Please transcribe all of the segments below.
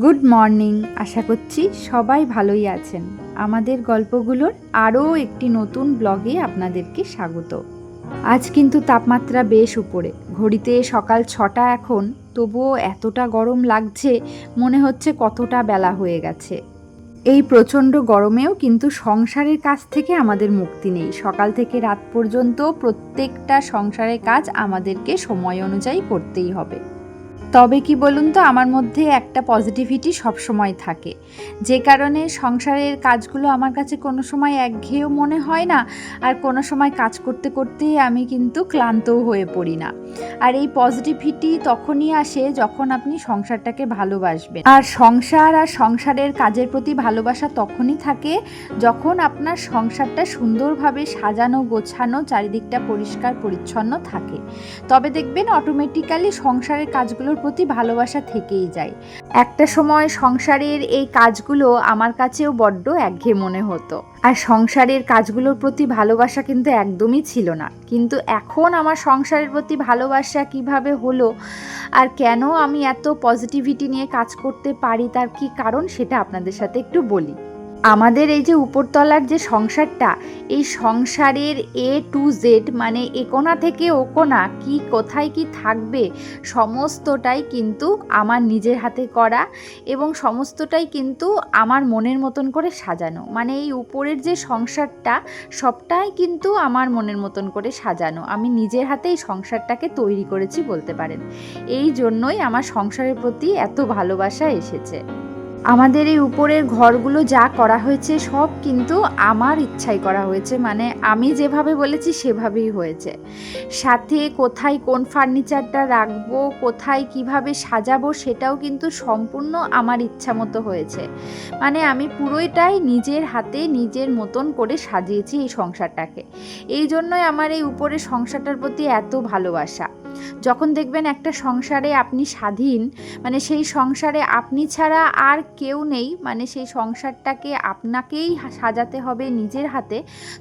Good morning. আশা করছি সবাই ভালোই আছেন। আমাদের গল্পগুলোর আরও একটি নতুন ব্লগে আপনাদেরকে স্বাগত। আজ কিন্তু তাপমাত্রা বেশ উপরে, ঘড়িতে সকাল 6টা এখন, তবুও এতটা গরম লাগছে, মনে হচ্ছে কতটা বেলা হয়ে গেছে। এই প্রচণ্ড গরমেও কিন্তু সংসারের কাজ থেকে আমাদের মুক্তি নেই। সকাল থেকে রাত পর্যন্ত প্রত্যেকটা সংসারের কাজ আমাদেরকে সময় অনুযায়ী করতেই হবে। তবে কি বলুন তো, আমার মধ্যে একটা পজিটিভিটি সবসময় থাকে, যে কারণে সংসারের কাজগুলো আমার কাছে কোনো সময় একঘেয়েও মনে হয় না, আর কোনো সময় কাজ করতে করতেই আমি কিন্তু ক্লান্তও হয়ে পড়ি না। আর এই পজিটিভিটি তখনই আসে যখন আপনি সংসারটাকে ভালোবাসবেন। আর সংসারের কাজের প্রতি ভালোবাসা তখনই থাকে যখন আপনার সংসারটা সুন্দরভাবে সাজানো গোছানো, চারিদিকটা পরিষ্কার পরিচ্ছন্ন থাকে। তবে দেখবেন অটোমেটিক্যালি সংসারের কাজগুলোর প্রতি ভালোবাসা থেকেই যায়। একটা সময় সংসারের এই কাজগুলো আমার কাছেও বড্ড একঘেয়ে মনে হতো, আর সংসারের কাজগুলোর প্রতি ভালোবাসা কিন্তু একদমই ছিল না। কিন্তু এখন আমার সংসারের প্রতি ভালোবাসা কিভাবে হলো, আর কেন আমি এত পজিটিভিটি নিয়ে কাজ করতে পারি, তার কি কারণ সেটা আপনাদের সাথে একটু বলি। আমাদের এই যে উপরতলার যে সংসারটা, এই সংসারের A to Z, মানে একোনা থেকে ওকোনা কি কোথায় কি থাকবে, সমস্তটাই কিন্তু আমার নিজের হাতে করা, এবং সমস্তটাই কিন্তু আমার মনের মতন করে সাজানো। মানে এই উপরের যে সংসারটা, সবটাই কিন্তু আমার মনের মতন করে সাজানো। আমি নিজের হাতে এই সংসারটাকে তৈরি করেছি বলতে পারেন। এই জন্যই আমার সংসারের প্রতি এত ভালোবাসা এসেছে। আমাদের এই উপরের ঘরগুলো যা করা হয়েছে সব কিন্তু আমার ইচ্ছাই করা হয়েছে, মানে আমি যেভাবে বলেছি সেভাবেই হয়েছে। সাথে কোথায় কোন ফার্নিচারটা রাখবো, কোথায় কিভাবে সাজাবো, সেটাও কিন্তু সম্পূর্ণ আমার ইচ্ছা মতো হয়েছে। মানে আমি পুরোটাই নিজের হাতে নিজের মতন করে সাজিয়েছি এই সংসারটাকে। এই জন্যই আমার এই উপরের সংসারটার প্রতি এত ভালোবাসা। যখন দেখবেন একটা সংসারে আপনি স্বাধীন, মানে সেই সংসারে আপনি ছাড়া আর কেউ নেই, মানে সেই সংসারটাকে আপনাকেই সাজাতে হবে নিজের হাতে,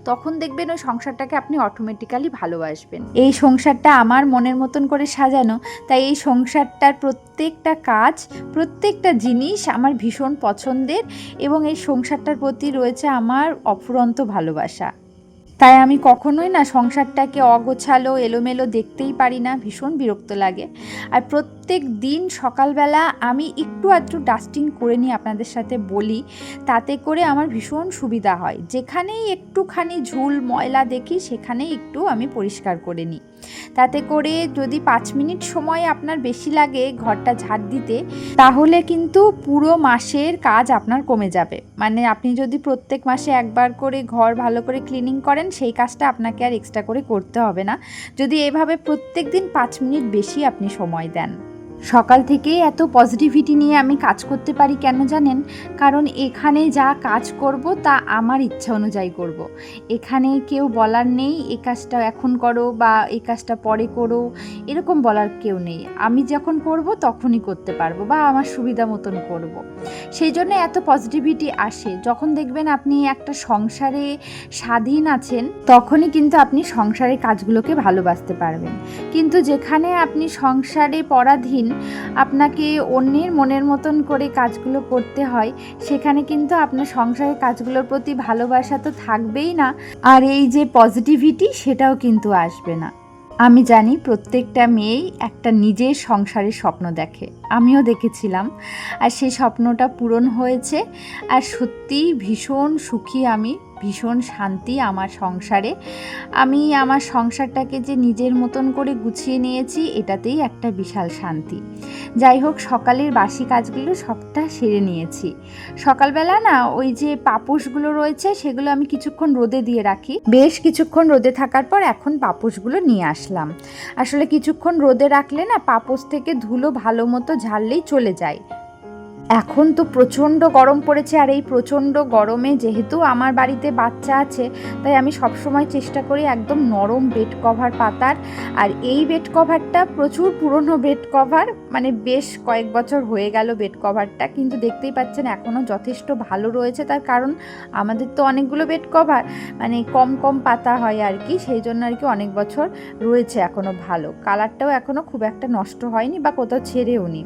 তখন দেখবেন ওই সংসারটাকে আপনি অটোমেটিক্যালি ভালোবাসবেন। এই সংসারটা আমার মনের মতন করে সাজানো, তাই এই সংসারটার প্রত্যেকটা কাজ, প্রত্যেকটা জিনিস আমার ভীষণ পছন্দের, এবং এই সংসারটার প্রতি রয়েছে আমার অফুরন্ত ভালোবাসা। তাই আমি কখনোই না সংসারটাকে অগোছালো এলোমেলো দেখতেই পারি না, ভীষণ বিরক্ত লাগে। আর প্রত্যেক দিন সকালবেলা আমি একটু আধটু ডাস্টিং করে নিই, আপনাদের সাথে বলি, তাতে করে আমার ভীষণ সুবিধা হয়। যেখানেই একটুখানি ঝুল ময়লা দেখি সেখানেই একটু আমি পরিষ্কার করে নিই। তাতে করে যদি 5 মিনিট সময় আপনার বেশি লাগে ঘরটা ঝাড় দিতে, তাহলে কিন্তু পুরো মাসের কাজ আপনার কমে যাবে। মানে আপনি যদি প্রত্যেক মাসে একবার করে ঘর ভালো করে ক্লিনিং করেন, সেই কাজটা আপনাকে আর এক্সট্রা করে করতে হবে না, যদি এভাবে প্রত্যেক দিন 5 মিনিট বেশি আপনি সময় দেন। সকাল থেকেই এত পজিটিভিটি নিয়ে আমি কাজ করতে পারি কেন জানেন? কারণ এখানে যা কাজ করব তা আমার ইচ্ছা অনুযায়ী করব। এখানে কেউ বলার নেই এই কাজটা এখন করো বা এই কাজটা পরে করো, এরকম বলার কেউ নেই। আমি যখন করব তখনই করতে পারবো, বা আমার সুবিধা মতন করব। সেই জন্য এত পজিটিভিটি আসে। যখন দেখবেন আপনি একটা সংসারে স্বাধীন আছেন, তখনই কিন্তু আপনি সংসারের কাজগুলোকে ভালোবাসতে পারবেন। কিন্তু যেখানে আপনি সংসারে পরাধীন, আপনাকে অন্যের মনের মতন করে কাজগুলো করতে হয়, সেখানে কিন্তু আপনার সংসারের কাজগুলোর প্রতি ভালোবাসা তো থাকবেই না, আর এই যে পজিটিভিটি সেটাও কিন্তু আসবে না। আমি জানি প্রত্যেকটা মেয়েই একটা নিজের সংসারের স্বপ্ন দেখে, আমিও দেখেছিলাম, আর সেই স্বপ্নটা পূরণ হয়েছে। আর সত্যিই ভীষণ সুখী আমি, ভীষণ শান্তি আমার সংসারে। আমি আমার সংসারটাকে যে নিজের মতন করে গুছিয়ে নিয়েছি, এটাতেই একটা বিশাল শান্তি। যাই হোক, সকালের বাসি কাজগুলো সবটা সেরে নিয়েছি। সকালবেলা না ওই যে পাপোশগুলো রয়েছে, সেগুলো আমি কিছুক্ষণ রোদে দিয়ে রাখি। বেশ কিছুক্ষণ রোদে থাকার পর এখন পাপোশগুলো নিয়ে আসলাম। আসলে কিছুক্ষণ রোদে রাখলে না পাপোশ থেকে ধুলো ভালো মতো ঝাড়লেই চলে যায়। এখন তো প্রচণ্ড গরম পড়েছে, আর এই প্রচণ্ড গরমে যেহেতু আমার বাড়িতে বাচ্চা আছে, তাই আমি সবসময় চেষ্টা করি একদম নরম বেড কভার পাতার। আর এই বেড কভারটা প্রচুর পুরনো বেড কভার, মানে বেশ কয়েক বছর হয়ে গেল বেড কভারটা, কিন্তু দেখতেই পাচ্ছেন এখনও যথেষ্ট ভালো রয়েছে। তার কারণ আমাদের তো অনেকগুলো বেড কভার, মানে কম কম পাতা হয় আর কি, সেই জন্য আর কি অনেক বছর রয়েছে এখনও ভালো। কালারটাও এখনও খুব একটা নষ্ট হয়নি বা কোথাও ছেড়েও নি।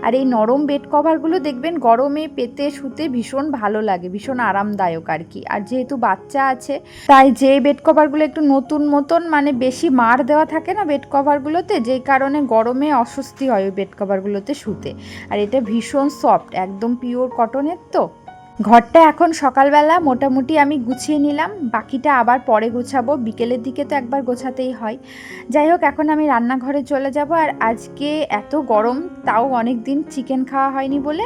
আর এই নরম বেড কভারগুলো দেখবেন গরমে পেতে শুতে ভীষণ ভালো লাগে, ভীষণ আরামদায়ক আর কি। আর যেহেতু বাচ্চা আছে তাই যে বেড কভারগুলো একটু নতুন মতন মানে বেশি মার দেওয়া থাকে না বেড কভারগুলোতে, যেই কারণে গরমে অস্বস্তি হয় ওই বেড কভারগুলোতে শুতে। আর এটা ভীষণ সফট, একদম পিওর কটনের। তো ঘরটা এখন সকালবেলা মোটামুটি আমি গুছিয়ে নিলাম, বাকিটা আবার পরে গোছাবো, বিকেলের দিকে তো একবার গোছাতেই হয়। যাই হোক, এখন আমি রান্নাঘরে চলে যাব। আর আজকে এত গরম, তাও অনেক দিন চিকেন খাওয়া হয়নি বলে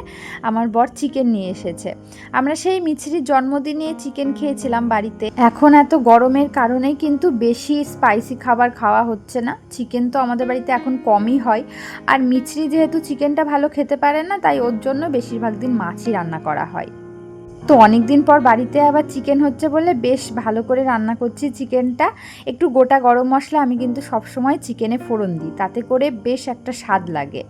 আমার বর চিকেন নিয়ে এসেছে। আমরা সেই মিছরির জন্মদিনে চিকেন খেয়েছিলাম বাড়িতে। এখন এত গরমের কারণেই কিন্তু বেশি স্পাইসি খাবার খাওয়া হচ্ছে না, চিকেন তো আমাদের বাড়িতে এখন কমই হয়। আর মিছরি যেহেতু চিকেনটা ভালো খেতে পারে না, তাই ওর জন্য বেশিরভাগ দিন মাছই রান্না করা হয়। তো অনেক দিন পর বাড়িতে আবার চিকেন হচ্ছে বলে বেশ ভালো করে রান্না করছি চিকেনটা। একটু গোটা গরম মশলা আমি কিন্তু সবসময় চিকেনে ফোড়ন দিই, তাতে করে বেশ একটা স্বাদ লাগে।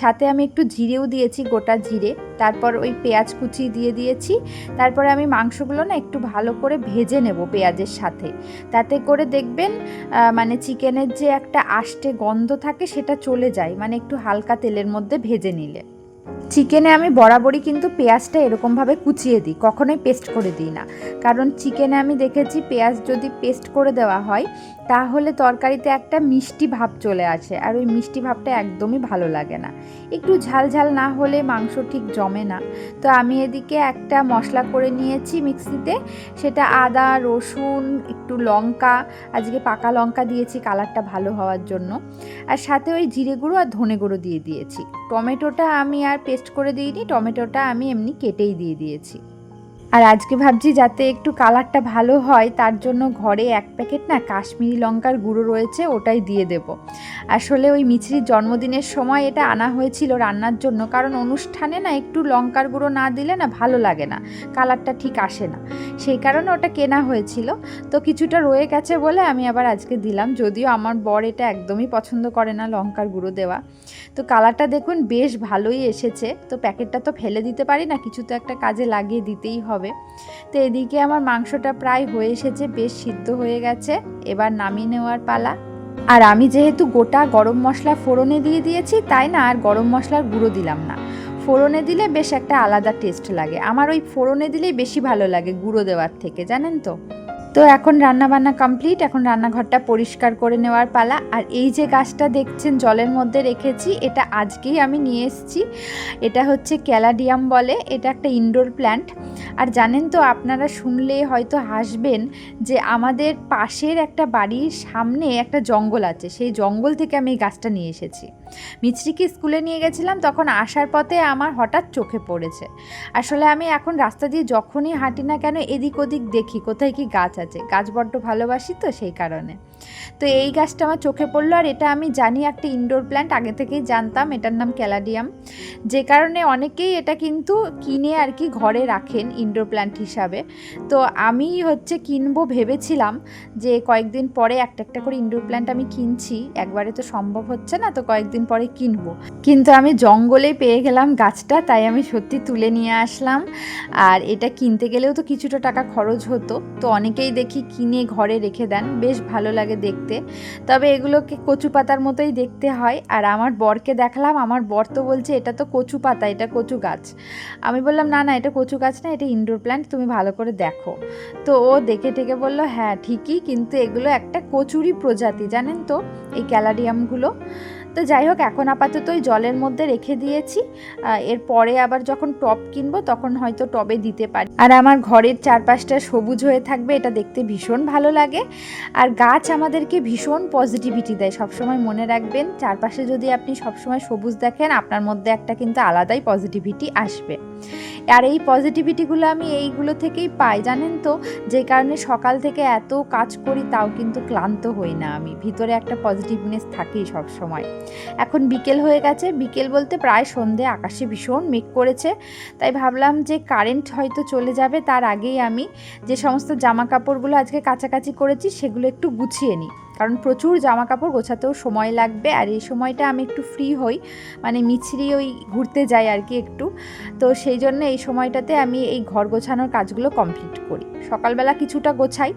সাথে আমি একটু জিরেও দিয়েছি, গোটা জিরে। তারপর ওই পেঁয়াজ কুচি দিয়ে দিয়েছি। তারপরে আমি মাংসগুলো না একটু ভালো করে ভেজে নেব পেঁয়াজের সাথে, তাতে করে দেখবেন মানে চিকেনের যে একটা আষ্টে গন্ধ থাকে সেটা চলে যায়, মানে একটু হালকা তেলের মধ্যে ভেজে নিলে। চিকেনে আমি বরাবরই কিন্তু পেঁয়াজটা এরকমভাবে কুচিয়ে দিই, কখনোই পেস্ট করে দিই না। কারণ চিকেনে আমি দেখেছি পেঁয়াজ যদি পেস্ট করে দেওয়া হয় তাহলে তরকারিতে একটা মিষ্টি ভাব চলে আসে, আর ওই মিষ্টি ভাবটা একদমই ভালো লাগে না। একটু ঝাল ঝাল না হলে মাংস ঠিক জমে না। তো আমি এদিকে একটা মশলা করে নিয়েছি মিক্সিতে, সেটা আদা, রসুন, একটু লঙ্কা, আজকে পাকা লঙ্কা দিয়েছি কালারটা ভালো হওয়ার জন্য, আর সাথে ওই জিরে গুঁড়ো আর ধনে গুঁড়ো দিয়ে দিয়েছি। টমেটোটা আমি আর পেস্ট করে দিইনি, টমেটোটা আমি এমনি কেটেই দিয়ে দিয়েছি। আর আজকে ভাবছি যাতে একটু কালারটা ভালো হয় তার জন্য ঘরে এক প্যাকেট না কাশ্মীরি লঙ্কার গুঁড়ো রয়েছে, ওটাই দিয়ে দেব। আসলে ওই মিছরির জন্মদিনের সময় এটা আনা হয়েছিল রান্নার জন্য, কারণ অনুষ্ঠানে না একটু লঙ্কার গুঁড়ো না দিলে না ভালো লাগে না, কালারটা ঠিক আসে না, সেই কারণে ওটা কেনা হয়েছিল। তো কিছুটা রয়ে গেছে বলে আমি আবার আজকে দিলাম, যদিও আমার বর এটা একদমই পছন্দ করে না লঙ্কার গুঁড়ো দেওয়া। তো কালারটা দেখুন বেশ ভালোই এসেছে। তো প্যাকেটটা তো ফেলে দিতে পারি না, কিছু তো একটা কাজে লাগিয়ে দিতেই হবে। তো এদিকে আমার মাংসটা প্রায় হয়ে এসেছে, বেশ সিদ্ধ হয়ে গেছে, এবার নামিয়ে নেওয়ার পালা। আর আমি যেহেতু গোটা গরম মশলা ফোড়নে দিয়ে দিয়েছি, তাই না আর গরম মশলার গুঁড়ো দিলাম না। ফোড়নে দিলে বেশ একটা আলাদা টেস্ট লাগে, আমার ওই ফোড়নে দিলেই বেশি ভালো লাগে গুঁড়ো দেওয়ার থেকে, জানেন তো। তো এখন রান্নাবান্না কমপ্লিট, এখন রান্নাঘরটা পরিষ্কার করে নেওয়ার পালা। আর এই যে গাছটা দেখছেন জলের মধ্যে রেখেছি, এটা আজকেই আমি নিয়ে এসেছি। এটা হচ্ছে ক্যালাডিয়াম বলে, এটা একটা ইনডোর প্ল্যান্ট। আর জানেন তো, আপনারা শুনলে হয়তো হাসবেন যে আমাদের পাশের একটা বাড়ির সামনে একটা জঙ্গল আছে, সেই জঙ্গল থেকে আমি এই গাছটা নিয়ে এসেছি। মিছরিকে স্কুলে নিয়ে গেছিলাম, তখন আসার পথে আমার হঠাৎ চোখে পড়েছে। আসলে আমি এখন রাস্তা দিয়ে যখনই হাঁটি না কেন এদিক ওদিক দেখি কোথায় কি গাছ আছে, গাছ বড্ড ভালোবাসি তো সেই কারণে। তো এই গাছটা আমার চোখে পড়লো, আর এটা আমি জানি একটা ইনডোর প্ল্যান্ট, আগে থেকেই জানতাম এটার নাম ক্যালাডিয়াম, যে কারণে অনেকেই এটা কিন্তু কিনে আর কি ঘরে রাখেন ইনডোর প্ল্যান্ট হিসাবে। তো আমি হচ্ছে কিনবো ভেবেছিলাম যে কয়েকদিন পরে একটা একটা করে ইনডোর প্ল্যান্ট আমি কিনছি, একবারে তো সম্ভব হচ্ছে না, তো কয়েকদিন পরে কিনবো। কিন্তু আমি জঙ্গলে পেয়ে গেলাম গাছটা, তাই আমি সত্যি তুলে নিয়ে আসলাম। আর এটা কিনতে গেলেও তো কিছুটা টাকা খরচ হতো, তো অনেকেই দেখি কিনে ঘরে রেখে দেন, বেশ ভালো লাগে দেখতে। তবে এগুলোকে কচু পাতার মতোই দেখতে হয়। আর আমার বরকে দেখালাম, আমার বর তো বলছে এটা তো কচু পাতা, এটা কচু গাছ। আমি বললাম না না, এটা কচু গাছ না, এটা ইনডোর প্ল্যান্ট, তুমি ভালো করে দেখো। তো ও দেখে টেকে বললো হ্যাঁ ঠিকই, কিন্তু এগুলো একটা কচুরি প্রজাতি, জানেন তো এই ক্যালাডিয়ামগুলো। তো যাই হোক, এখন আপাতত ওই জলের মধ্যে রেখে দিয়েছি, এরপরে আবার যখন টব কিনবো তখন হয়তো টবে দিতে পারি। আর আমার ঘরের চারপাশটা সবুজ হয়ে থাকবে, এটা দেখতে ভীষণ ভালো লাগে। আর গাছ আমাদেরকে ভীষণ পজিটিভিটি দেয়, সবসময় মনে রাখবেন, চারপাশে যদি আপনি সবসময় সবুজ দেখেন আপনার মধ্যে একটা কিন্তু আলাদাই পজিটিভিটি আসবে। আর এই পজিটিভিটিগুলো আমি এইগুলো থেকেই পাই, জানেন তো, যে কারণে সকাল থেকে এত কাজ করি তাও কিন্তু ক্লান্ত হই না, আমি ভিতরে একটা পজিটিভনেস থাকেই সব সময়। এখন বিকেল হয়ে গেছে, বিকেল বলতে প্রায় সন্ধে, আকাশে ভীষণ মেঘ করেছে, তাই ভাবলাম যে কারেন্ট হয়তো চলে যাবে, তার আগেই আমি যে সমস্ত জামা কাপড়গুলো আজকে কাচাকাচি করেছি সেগুলো একটু গুছিয়ে নিই, কারণ প্রচুর জামা কাপড় গোছাতেও সময় লাগবে। আর এই সময়টা আমি একটু ফ্রি হই, মানে মিছরি ওই ঘুরতে যাই আর কি একটু, তো সেই জন্য এই সময়টাতে আমি এই ঘর গোছানোর কাজগুলো কমপ্লিট করি। সকালবেলা কিছুটা গোছাই,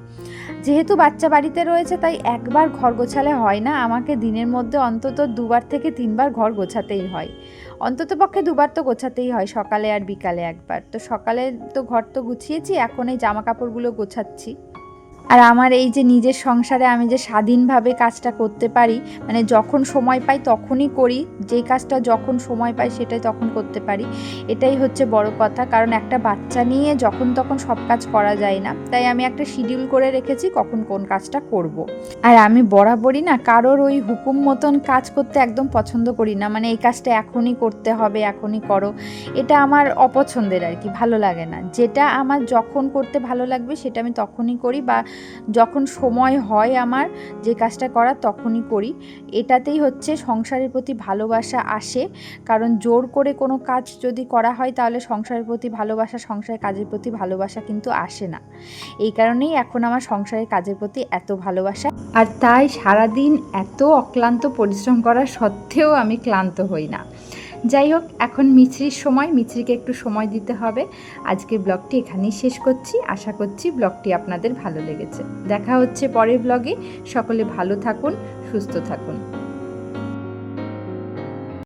যেহেতু বাচ্চা বাড়িতে রয়েছে তাই একবার ঘর গোছালে হয় না, আমাকে দিনের মধ্যে অন্তত 2 থেকে 3 বার ঘর গোছাতেই হয়। অন্ততপক্ষে 2বার তো গোছাতেই হয়, সকালে আর বিকালে একবার। তো সকালে তো ঘর তো গুছিয়েছি, এখন এই জামা কাপড়গুলো গোছাচ্ছি। আর আমার এই যে নিজের সংসারে আমি যে স্বাধীনভাবে কাজটা করতে পারি, মানে যখন সময় পাই তখনই করি, যেই কাজটা যখন সময় পাই সেটাই তখন করতে পারি, এটাই হচ্ছে বড় কথা। কারণ একটা বাচ্চা নিয়ে যখন তখন সব কাজ করা যায় না, তাই আমি একটা শিডিউল করে রেখেছি কখন কোন কাজটা করব। আর আমি বরাবরই না কারোর ওই হুকুম মতন কাজ করতে একদম পছন্দ করি না, মানে এই কাজটা এখনই করতে হবে, এখনই করো, এটা আমার অপছন্দের আর কি, ভালো লাগে না। যেটা আমার যখন করতে ভালো লাগবে সেটা আমি তখনই করি, বা যখন সময় হয় আমার যে কাজটা করার তখনই করি। এটাতেই হচ্ছে সংসারের প্রতি ভালোবাসা আসে। কারণ জোর করে কোনো কাজ যদি করা হয় তাহলে সংসারের প্রতি ভালোবাসা, সংসারের কাজের প্রতি ভালোবাসা কিন্তু আসে না। এই কারণেই এখন আমার সংসারের কাজের প্রতি এত ভালোবাসা। আর তাই সারাদিন এত অক্লান্ত পরিশ্রম করা সত্ত্বেও আমি ক্লান্ত হই না। যাই হোক, এখন মিছরির সময়, মিছরিকে একটু সময় দিতে হবে। আজকের ব্লগটি এখানেই শেষ করছি। আশা করছি ব্লগটি আপনাদের ভালো লেগেছে। দেখা হচ্ছে পরের ব্লগে। সকলে ভালো থাকুন, সুস্থ থাকুন।